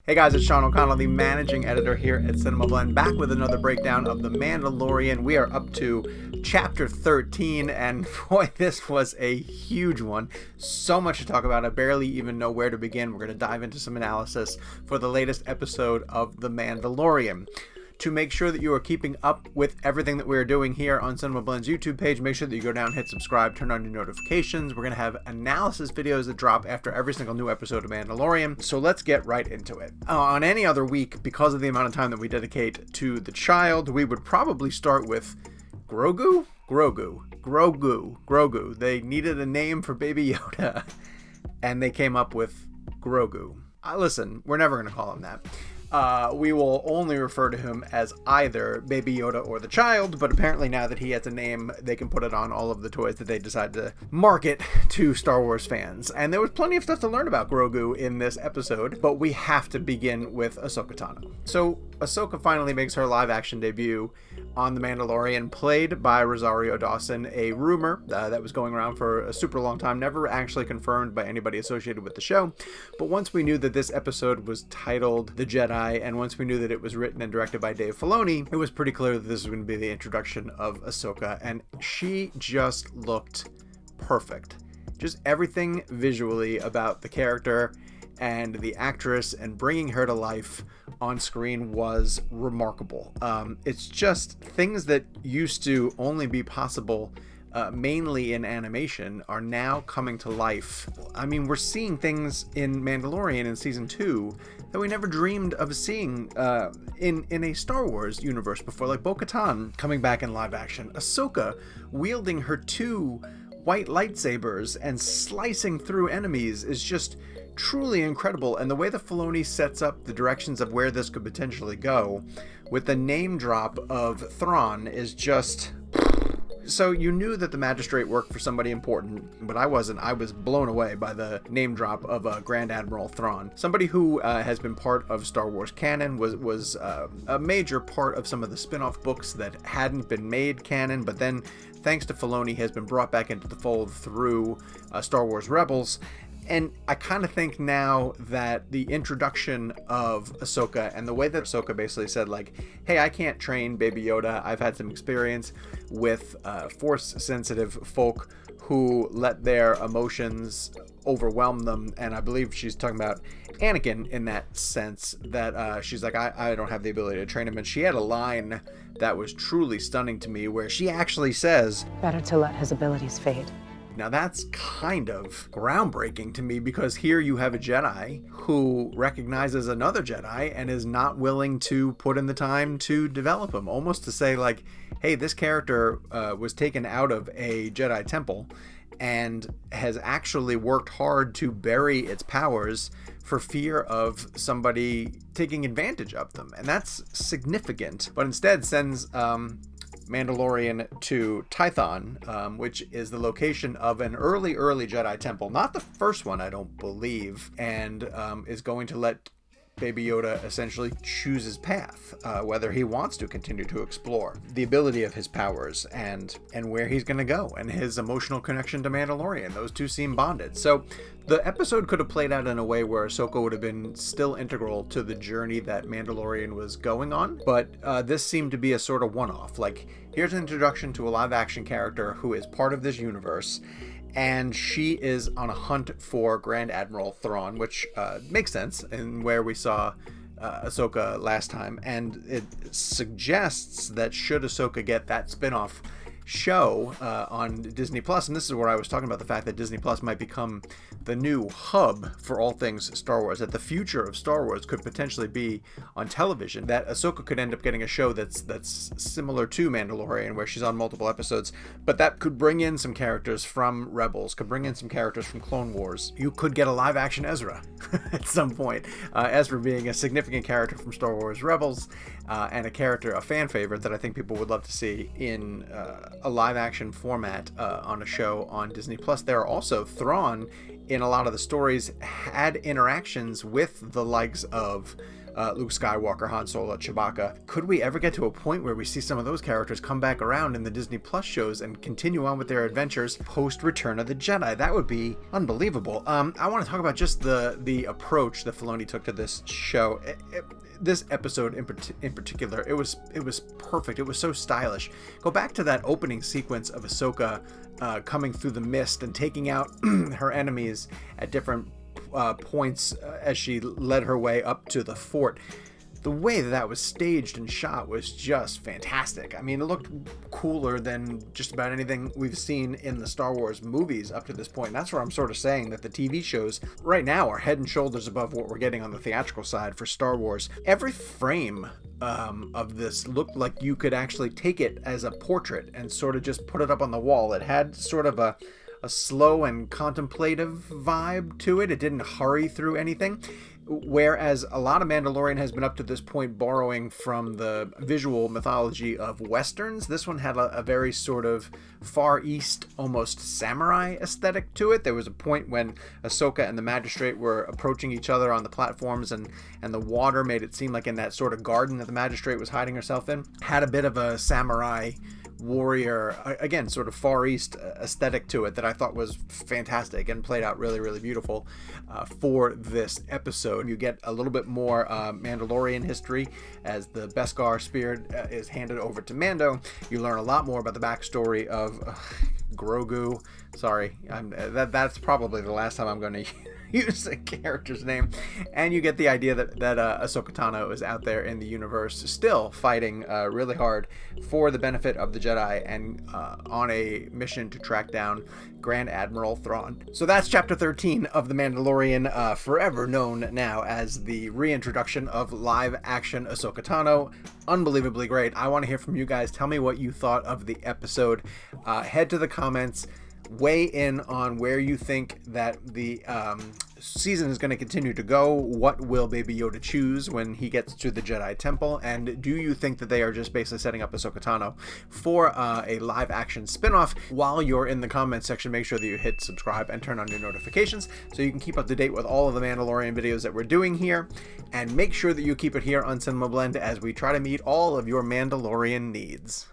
Hey guys, it's Sean O'Connell, the managing editor here at CinemaBlend, back with another breakdown of The Mandalorian. We are up to Chapter 13, and boy, this was a huge one. So much to talk about, I barely even know where to begin. We're going to dive into some analysis for the latest episode of The Mandalorian. To make sure that you are keeping up with everything that we're doing here on CinemaBlend's YouTube page, make sure that you go down, hit subscribe, turn on your notifications. We're going to have analysis videos that drop after every single new episode of Mandalorian. So let's get right into it. On any other week, because of the amount of time that we dedicate to the child, we would probably start with Grogu? Grogu. They needed a name for Baby Yoda, and they came up with Grogu. Listen, we're never going to call him that. We will only refer to him as either Baby Yoda or the child, but apparently now that he has a name, they can put it on all of the toys that they decide to market to Star Wars fans. And there was plenty of stuff to learn about Grogu in this episode, but we have to begin with Ahsoka Tano. So Ahsoka finally makes her live-action debut on The Mandalorian, played by Rosario Dawson, a rumor that was going around for a super long time, never actually confirmed by anybody associated with the show. But once we knew that this episode was titled The Jedi, and once we knew that it was written and directed by Dave Filoni, it was pretty clear that this was going to be the introduction of Ahsoka, and she just looked perfect. Just everything visually about the character and the actress and bringing her to life on screen was remarkable. It's just things that used to only be possible mainly in animation are now coming to life. I mean, we're seeing things in Mandalorian in season 2 that we never dreamed of seeing in a Star Wars universe before, like Bo-Katan coming back in live action, Ahsoka wielding her 2 white lightsabers and slicing through enemies is just truly incredible. And the way that Filoni sets up the directions of where this could potentially go with the name drop of Thrawn is just... So you knew that the Magistrate worked for somebody important, but I wasn't. I was blown away by the name drop of Grand Admiral Thrawn. Somebody who has been part of Star Wars canon, was a major part of some of the spin-off books that hadn't been made canon, but then thanks to Filoni has been brought back into the fold through Star Wars Rebels. And I kind of think now that the introduction of Ahsoka and the way that Ahsoka basically said, like, hey, I can't train Baby Yoda. I've had some experience with Force-sensitive folk who let their emotions overwhelm them. And I believe she's talking about Anakin in that sense, that she's like, I don't have the ability to train him. And she had a line that was truly stunning to me where she actually says, better to let his abilities fade. Now that's kind of groundbreaking to me, because here you have a Jedi who recognizes another Jedi and is not willing to put in the time to develop him, almost to say like, hey, this character was taken out of a Jedi temple and has actually worked hard to bury its powers for fear of somebody taking advantage of them. And that's significant, but instead sends Mandalorian to Tython, which is the location of an early Jedi temple, not the first one, I don't believe, and is going to let Baby Yoda essentially choose his path, whether he wants to continue to explore the ability of his powers and where he's going to go, and his emotional connection to Mandalorian. Those two seem bonded. So the episode could have played out in a way where Ahsoka would have been still integral to the journey that Mandalorian was going on, but this seemed to be a sort of one-off. Like, here's an introduction to a live-action character who is part of this universe, and she is on a hunt for Grand Admiral Thrawn, which makes sense in where we saw Ahsoka last time, and it suggests that should Ahsoka get that spin-off show on Disney Plus, and this is where I was talking about the fact that Disney Plus might become the new hub for all things Star Wars, that the future of Star Wars could potentially be on television, that Ahsoka could end up getting a show that's similar to Mandalorian, where she's on multiple episodes, but that could bring in some characters from Rebels, could bring in some characters from Clone Wars. You could get a live-action Ezra at some point, Ezra being a significant character from Star Wars Rebels, and a fan favorite that I think people would love to see in a live action format on a show on Disney Plus, there are also Thrawn in a lot of the stories had interactions with the likes of Luke Skywalker, Han Solo, Chewbacca. Could we ever get to a point where we see some of those characters come back around in the Disney Plus shows and continue on with their adventures post Return of the Jedi? That would be unbelievable. I want to talk about just the approach that Filoni took to this show. This episode in particular, it was perfect. It was so stylish. Go back to that opening sequence of Ahsoka coming through the mist and taking out her enemies at different points as she led her way up to the fort. The way that was staged and shot was just fantastic. I mean, it looked cooler than just about anything we've seen in the Star Wars movies up to this point. And that's where I'm sort of saying that the TV shows right now are head and shoulders above what we're getting on the theatrical side for Star Wars. Every frame of this looked like you could actually take it as a portrait and sort of just put it up on the wall. It had sort of a slow and contemplative vibe to it. It didn't hurry through anything. Whereas a lot of Mandalorian has been up to this point borrowing from the visual mythology of Westerns, this one had a very sort of Far East, almost samurai aesthetic to it. There was a point when Ahsoka and the Magistrate were approaching each other on the platforms, and the water made it seem like in that sort of garden that the Magistrate was hiding herself in, had a bit of a samurai warrior, again, sort of Far East aesthetic to it that I thought was fantastic and played out really, really beautiful for this episode. You get a little bit more Mandalorian history as the Beskar spear is handed over to Mando. You learn a lot more about the backstory of Grogu. Sorry, that's probably the last time I'm going to use a character's name, and you get the idea that Ahsoka Tano is out there in the universe still fighting really hard for the benefit of the Jedi and on a mission to track down Grand Admiral Thrawn. So that's chapter 13 of The Mandalorian, forever known now as the reintroduction of live action Ahsoka Tano. Unbelievably great. I want to hear from you guys. Tell me what you thought of the episode. Head to the comments. Weigh in on where you think that the season is going to continue to go. What will Baby Yoda choose when he gets to the Jedi Temple? And do you think that they are just basically setting up Ahsoka Tano for a live action spinoff? While you're in the comments section, make sure that you hit subscribe and turn on your notifications so you can keep up to date with all of the Mandalorian videos that we're doing here. And make sure that you keep it here on CinemaBlend as we try to meet all of your Mandalorian needs.